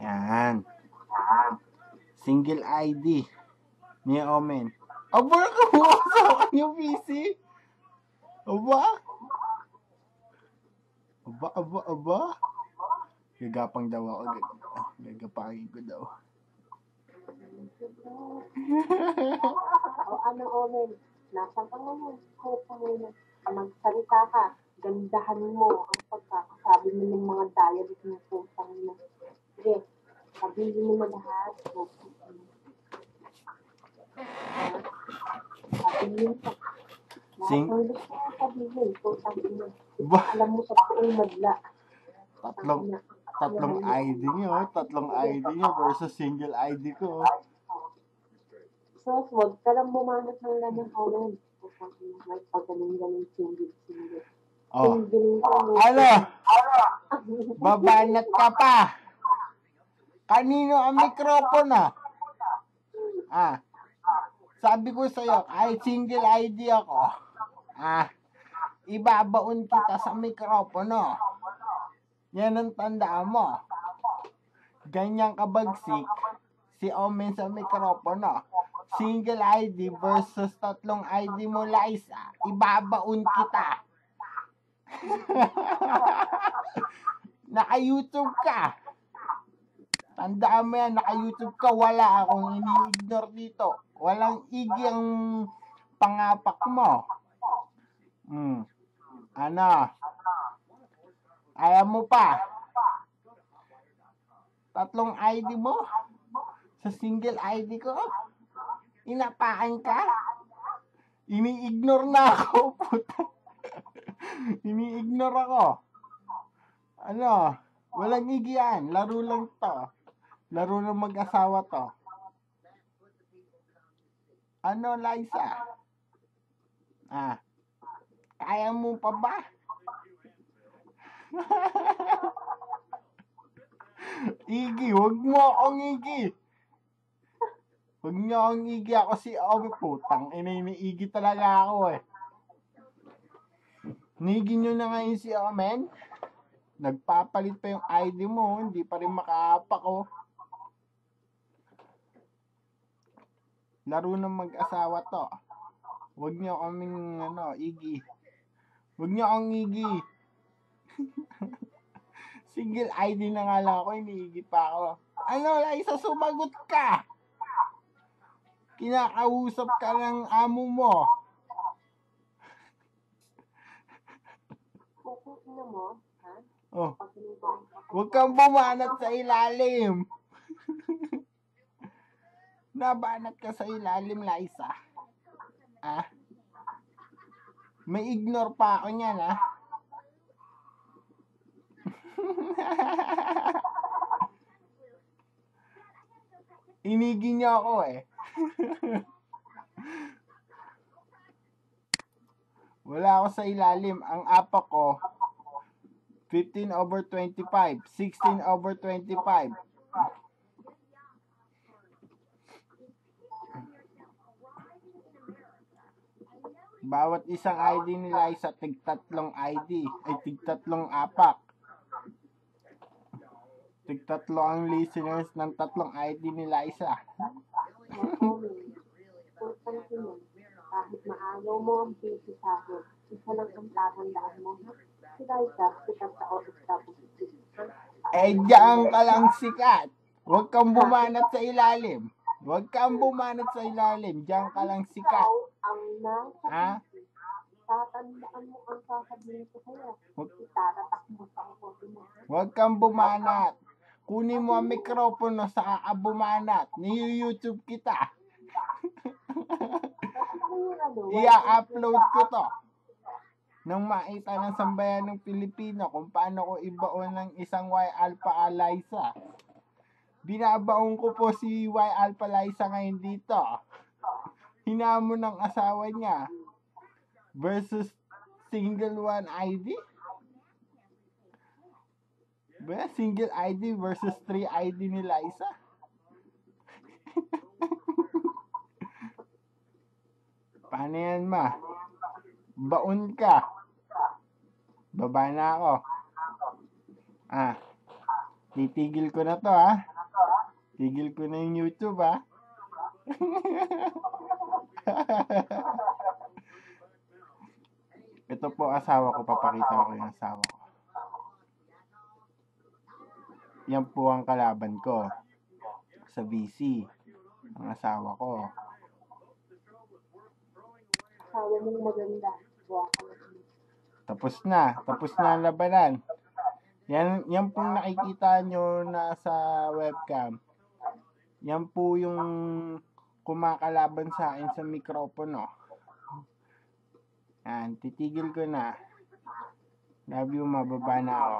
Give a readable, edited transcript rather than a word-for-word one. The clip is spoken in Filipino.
Yan. Single ID. Ni Omen. Aba, nakabukasan yung PC. Aba. Aba. Gagapang daw ako. Gagapangin ko daw. O ano, Omen? Nasaan ka ngayon? Magsalita ka. Gandahan mo ang pagkakasabi mo ng mga dialect ng putang mo. Sige, sabihin mo na lahat. Sabihin ka. Lahat ng gusto mo sabihin, putang mo. Alam mo sa buong madla. Tatlong ID nyo. Tatlong ID nyo versus single ID ko. So, wag ka lang bumanat ng ganyan, Omen. May pagaling-galing single. Oh. Ano? Babanat ka pa. Kanino ang mikropono? Sabi ko sa'yo, kahit single ID ako, ibabaon kita sa mikropono. Yan ang tandaan mo. Ganyang kabagsik, si Omen sa mikropono. Single ID versus tatlong ID mo, Liza. Ibabaon kita. Naka-YouTube ka. Tandaan mo yan, naka-YouTube ka. Wala akong ini-ignore dito. Walang igi ang pangapak mo. Ano? Ayaw mo pa? Tatlong ID mo? Sa single ID ko? Inapaan ka? Ini-ignore na ako, puta. Ini-ignore ako. Ano? Walang igi yan. Laro lang to. Laro ng mag-asawa to. Ano, Liza? Kaya mo pa ba? Igi, wag mo akong igi. Huwag niyo akong igi, ako si Omen, putang iniigi talaga ako eh. Nigi nyo na ngayon si Omen. Nagpapalit pa yung ID mo, hindi pa rin makaapak ko. Laro ng mag-asawa to. Huwag niyo kaming igi. Huwag niyo akong igi. Single ID na nga lang ako, iniigi pa ako. Ano, Liza, sumagot ka! Kinakausap ka ng amo mo. Ano mo? Ha? Oh. Huwag kang bumanat sa ilalim. Nabanat ka sa ilalim, Liza. May ignore pa ako niyan, Inigi niyo ako eh. Wala ako sa ilalim. Ang apak ko, 15/25, 16/25. Bawat isang ID nila ay sa tig-tatlong ID. Ay tig-tatlong apak. Tig-tatlo ang listeners ng tatlong ID nila isa. Kahit maagaw mo ang piso sa akin, isa lang ang tatandaan mo. Si Liza, sikat sa OFW. Diyan ka lang sikat. Huwag kang bumanat sa ilalim. Huwag kang bumanat sa ilalim. Diyan ka lang sikat. Ang nasa tatandaan mo ang sasabihin ko sa'yo. Itatatak mo sa kote mo. Huwag kang bumanat. Kunin mo ang mikropono sa kakabumanat. Ni-YouTube kita. I-upload ko to. Nang maita ng sambayan ng Pilipino kung paano ko ibaon ng isang Y Alpha Liza. Binabaon ko po si Y Alpha Liza ngayon dito. Hinamon ng asawa niya versus single one ID. Ba, single ID versus 3 ID ni Liza. Paano yan, ma? Baon ka. Baba na ako. Titigil ko na to, Tigil ko na yung YouTube, ha? Ito po asawa ko, papakita ko yung asawa ko. Yan po ang kalaban ko sa BC. Ang asawa ko. Asawa mong maganda. Tapos na ang labanan. Yan pong nakikita nyo na sa webcam. Yan po yung kumakalaban sa akin sa mikropono. Yan, titigil ko na. Love you, mababa na ako.